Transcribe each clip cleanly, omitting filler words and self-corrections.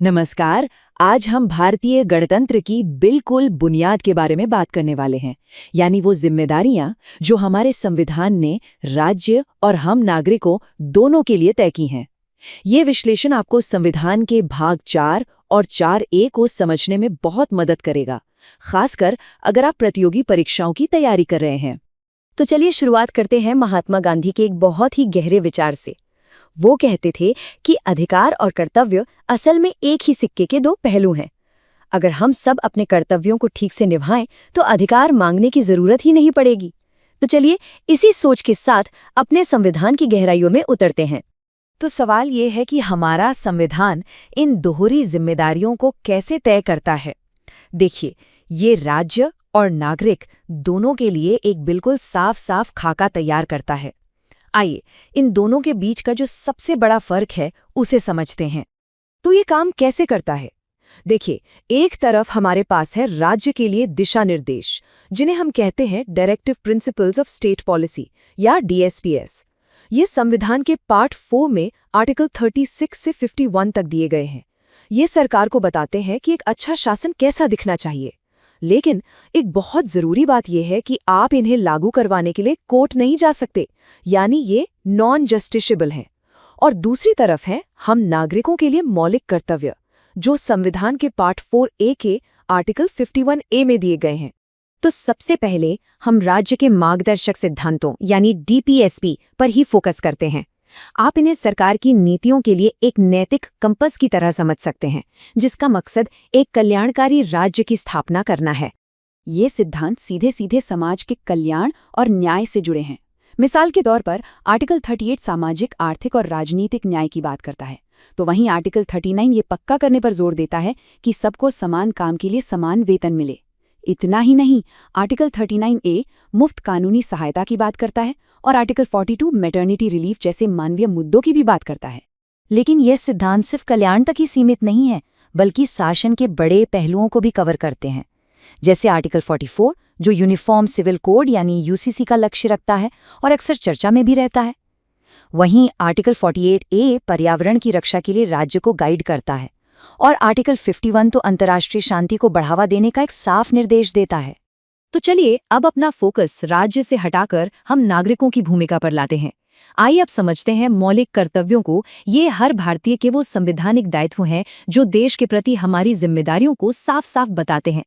नमस्कार। आज हम भारतीय गणतंत्र की बिल्कुल बुनियाद के बारे में बात करने वाले हैं, यानी वो जिम्मेदारियां जो हमारे संविधान ने राज्य और हम नागरिकों दोनों के लिए तय की हैं। ये विश्लेषण आपको संविधान के भाग 4 और 4A को समझने में बहुत मदद करेगा, खासकर अगर आप प्रतियोगी परीक्षाओं की तैयारी कर रहे हैं। तो चलिए शुरुआत करते हैं महात्मा गांधी के एक बहुत ही गहरे विचार से। वो कहते थे कि अधिकार और कर्तव्य असल में एक ही सिक्के के दो पहलू हैं। अगर हम सब अपने कर्तव्यों को ठीक से निभाएं तो अधिकार मांगने की जरूरत ही नहीं पड़ेगी। तो चलिए इसी सोच के साथ अपने संविधान की गहराइयों में उतरते हैं। तो सवाल ये है कि हमारा संविधान इन दोहरी जिम्मेदारियों को कैसे तय करता है। देखिए, ये राज्य और नागरिक दोनों के लिए एक बिल्कुल साफ साफ खाका तैयार करता है। आइए इन दोनों के बीच का जो सबसे बड़ा फर्क है उसे समझते हैं। तो ये काम कैसे करता है? देखिए, एक तरफ हमारे पास है राज्य के लिए दिशा निर्देश, जिन्हें हम कहते हैं directive principles of state policy या DSPS। ये संविधान के पार्ट 4 में आर्टिकल 36 से 51 तक दिए गए हैं। ये सरकार को बताते हैं कि एक अच्छा शासन कैसा दिखना चाहिए। लेकिन एक बहुत जरूरी बात यह है कि आप इन्हें लागू करवाने के लिए कोर्ट नहीं जा सकते, यानी ये नॉन जस्टिसेबल हैं। और दूसरी तरफ है हम नागरिकों के लिए मौलिक कर्तव्य, जो संविधान के पार्ट 4A के आर्टिकल 51A में दिए गए हैं। तो सबसे पहले हम राज्य के मार्गदर्शक सिद्धांतों यानी DPSP पर ही फोकस करते हैं। आप इन्हें सरकार की नीतियों के लिए एक नैतिक कंपस की तरह समझ सकते हैं, जिसका मकसद एक कल्याणकारी राज्य की स्थापना करना है। ये सिद्धांत सीधे सीधे समाज के कल्याण और न्याय से जुड़े हैं। मिसाल के तौर पर आर्टिकल 38 सामाजिक, आर्थिक और राजनीतिक न्याय की बात करता है, तो वहीं आर्टिकल 39 ये पक्का करने पर जोर देता है कि सबको समान काम के लिए समान वेतन मिले। इतना ही नहीं, आर्टिकल 39A मुफ्त कानूनी सहायता की बात करता है और आर्टिकल 42 मैटरनिटी रिलीफ जैसे मानवीय मुद्दों की भी बात करता है। लेकिन यह सिद्धांत सिर्फ कल्याण तक ही सीमित नहीं है, बल्कि शासन के बड़े पहलुओं को भी कवर करते हैं। जैसे आर्टिकल 44 जो यूनिफॉर्म सिविल कोड यानी UCC का लक्ष्य रखता है और अक्सर चर्चा में भी रहता है। वहीं आर्टिकल 48A पर्यावरण की रक्षा के लिए राज्य को गाइड करता है और आर्टिकल 51 तो अंतर्राष्ट्रीय शांति को बढ़ावा देने का एक साफ निर्देश देता है। तो चलिए अब अपना फोकस राज्य से हटाकर हम नागरिकों की भूमिका पर लाते हैं। आइए अब समझते हैं मौलिक कर्तव्यों को। ये हर भारतीय के वो संवैधानिक दायित्व हैं जो देश के प्रति हमारी जिम्मेदारियों को साफ साफ बताते हैं।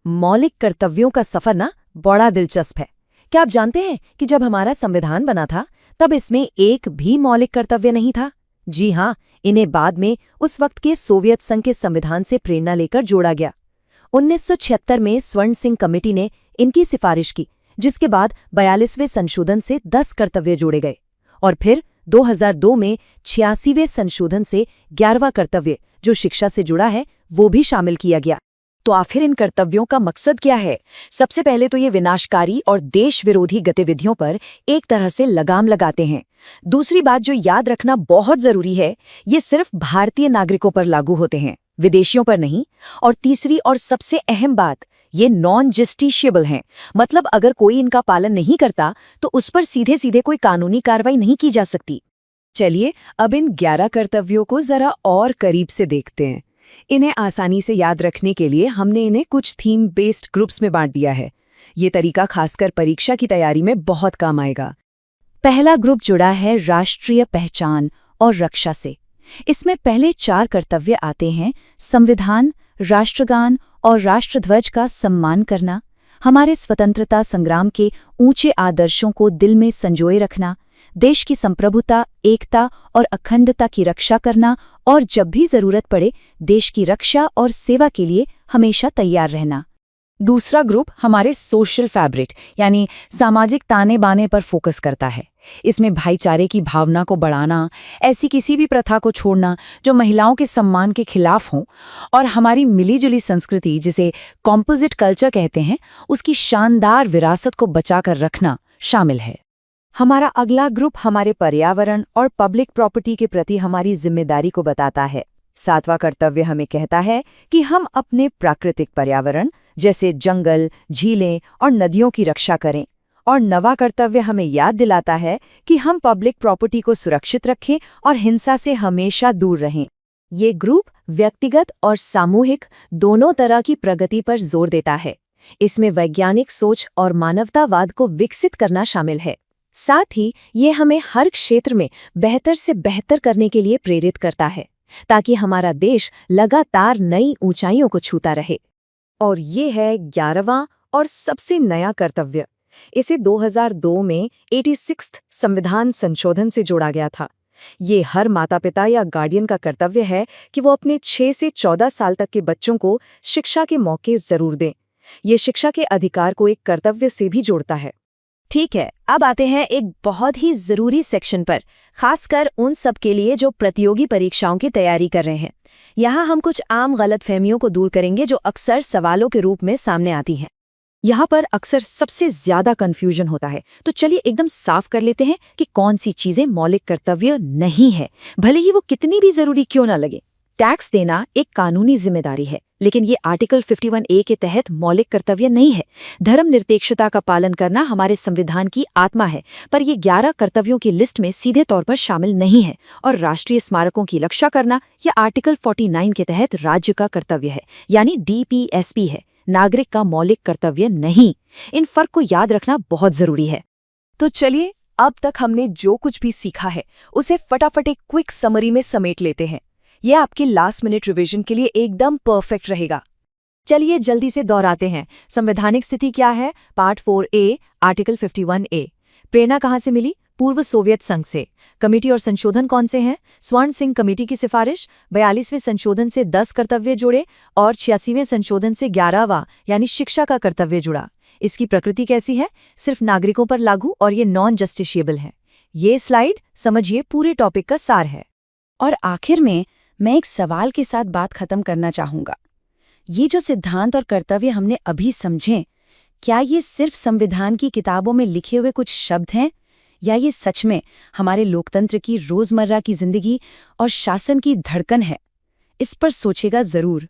मौलिक कर्तव्यों का सफर ना बड़ा दिलचस्प है। क्या आप जानते हैं कि जब हमारा संविधान बना था तब इसमें एक भी मौलिक कर्तव्य नहीं था? जी हाँ, इन्हें बाद में उस वक्त के सोवियत संघ के संविधान से प्रेरणा लेकर जोड़ा गया। 1976 में स्वर्ण सिंह कमेटी ने इनकी सिफारिश की, जिसके बाद 42वें संशोधन से 10 कर्तव्य जोड़े गए और फिर 2002 में 86वें संशोधन से 11वां कर्तव्य, जो शिक्षा से जुड़ा है, वो भी शामिल किया गया। तो आखिर इन कर्तव्यों का मकसद क्या है? सबसे पहले तो ये विनाशकारी और देश विरोधी गतिविधियों पर एक तरह से लगाम लगाते हैं। दूसरी बात जो याद रखना बहुत जरूरी है, ये सिर्फ भारतीय नागरिकों पर लागू होते हैं, विदेशियों पर नहीं। और तीसरी और सबसे अहम बात, ये नॉन जस्टिसेबल हैं, मतलब अगर कोई इनका पालन नहीं करता तो उस पर सीधे सीधे कोई कानूनी कार्रवाई नहीं की जा सकती। चलिए अब इन 11 कर्तव्यों को जरा और करीब से देखते हैं। इन्हें आसानी से याद रखने के लिए हमने इन्हें कुछ थीम बेस्ड ग्रुप्स में बांट दिया है। ये तरीका खासकर परीक्षा की तैयारी में बहुत काम आएगा। पहला ग्रुप जुड़ा है राष्ट्रीय पहचान और रक्षा से। इसमें पहले 4 कर्तव्य आते हैं: संविधान, राष्ट्रगान और राष्ट्रध्वज का सम्मान करना, हमारे स्वतंत्रता संग्राम के ऊंचे आदर्शों को दिल में संजोए रखना, देश की संप्रभुता, एकता और अखंडता की रक्षा करना और जब भी जरूरत पड़े देश की रक्षा और सेवा के लिए हमेशा तैयार रहना। दूसरा ग्रुप हमारे सोशल फैब्रिक यानी सामाजिक ताने बाने पर फोकस करता है। इसमें भाईचारे की भावना को बढ़ाना, ऐसी किसी भी प्रथा को छोड़ना जो महिलाओं के सम्मान के खिलाफ हो, और हमारी मिलीजुली संस्कृति, जिसे कॉम्पोजिट कल्चर कहते हैं, उसकी शानदार विरासत को बचाकर रखना शामिल है। हमारा अगला ग्रुप हमारे पर्यावरण और पब्लिक प्रॉपर्टी के प्रति हमारी जिम्मेदारी को बताता है। 7वां कर्तव्य हमें कहता है कि हम अपने प्राकृतिक पर्यावरण जैसे जंगल, झीलें और नदियों की रक्षा करें। और 9वां कर्तव्य हमें याद दिलाता है कि हम पब्लिक प्रॉपर्टी को सुरक्षित रखें और हिंसा से हमेशा दूर रहें। ये ग्रुप व्यक्तिगत और सामूहिक दोनों तरह की प्रगति पर जोर देता है। इसमें वैज्ञानिक सोच और मानवतावाद को विकसित करना शामिल है। साथ ही ये हमें हर क्षेत्र में बेहतर से बेहतर करने के लिए प्रेरित करता है, ताकि हमारा देश लगातार नई ऊंचाइयों को छूता रहे। और ये है 11वां और सबसे नया कर्तव्य। इसे 2002 में 86th संविधान संशोधन से जोड़ा गया था। ये हर माता-पिता या गार्डियन का कर्तव्य है कि वो अपने 6 से 14 साल तक के बच्चों को शिक्षा के मौके जरूर दें। ये शिक्षा के अधिकार को एक कर्तव्य से भी जोड़ता है। ठीक है, अब आते हैं एक बहुत ही जरूरी सेक्शन पर, खासकर उन सब के लिए जो प्रतियोगी परीक्षाओं की तैयारी कर रहे हैं। यहाँ हम कुछ आम गलतफहमियों को दूर करेंगे जो अक्सर सवालों के रूप में सामने आती हैं। यहाँ पर अक्सर सबसे ज्यादा कंफ्यूजन होता है, तो चलिए एकदम साफ कर लेते हैं कि कौन सी चीजें मौलिक कर्तव्य नहीं है, भले ही वो कितनी भी जरूरी क्यों ना लगे। टैक्स देना एक कानूनी जिम्मेदारी है, लेकिन ये आर्टिकल 51A के तहत मौलिक कर्तव्य नहीं है। धर्मनिरपेक्षता का पालन करना हमारे संविधान की आत्मा है, पर ये 11 कर्तव्यों की लिस्ट में सीधे तौर पर शामिल नहीं है। और राष्ट्रीय स्मारकों की रक्षा करना यह आर्टिकल 49 के तहत राज्य का कर्तव्य है, यानी DPSP है, नागरिक का मौलिक कर्तव्य नहीं। इन फर्क को याद रखना बहुत जरूरी है। तो चलिए, अब तक हमने जो कुछ भी सीखा है उसे फटाफट एक क्विक समरी में समेट लेते हैं। यह आपके लास्ट मिनट रिवीजन के लिए एकदम परफेक्ट रहेगा। चलिए जल्दी से दोहराते हैं। संवैधानिक स्थिति क्या है? Part 4A, article 51A। प्रेरणा कहाँ से मिली? पूर्व सोवियत संघ से। कमेटी और संशोधन कौन से हैं? स्वर्ण सिंह कमेटी की सिफारिश। 42वें संशोधन से 10 कर्तव्य जुड़े और 86वें संशोधन से 11वां यानी शिक्षा का कर्तव्य जुड़ा। इसकी प्रकृति कैसी है? सिर्फ नागरिकों पर लागू और ये नॉन जस्टिशिएबल है। ये स्लाइड समझिए पूरे टॉपिक का सार है। और आखिर में मैं एक सवाल के साथ बात खत्म करना चाहूंगा। ये जो सिद्धांत और कर्तव्य हमने अभी समझे, क्या ये सिर्फ संविधान की किताबों में लिखे हुए कुछ शब्द हैं, या ये सच में हमारे लोकतंत्र की रोजमर्रा की जिंदगी और शासन की धड़कन है? इस पर सोचेगा जरूर।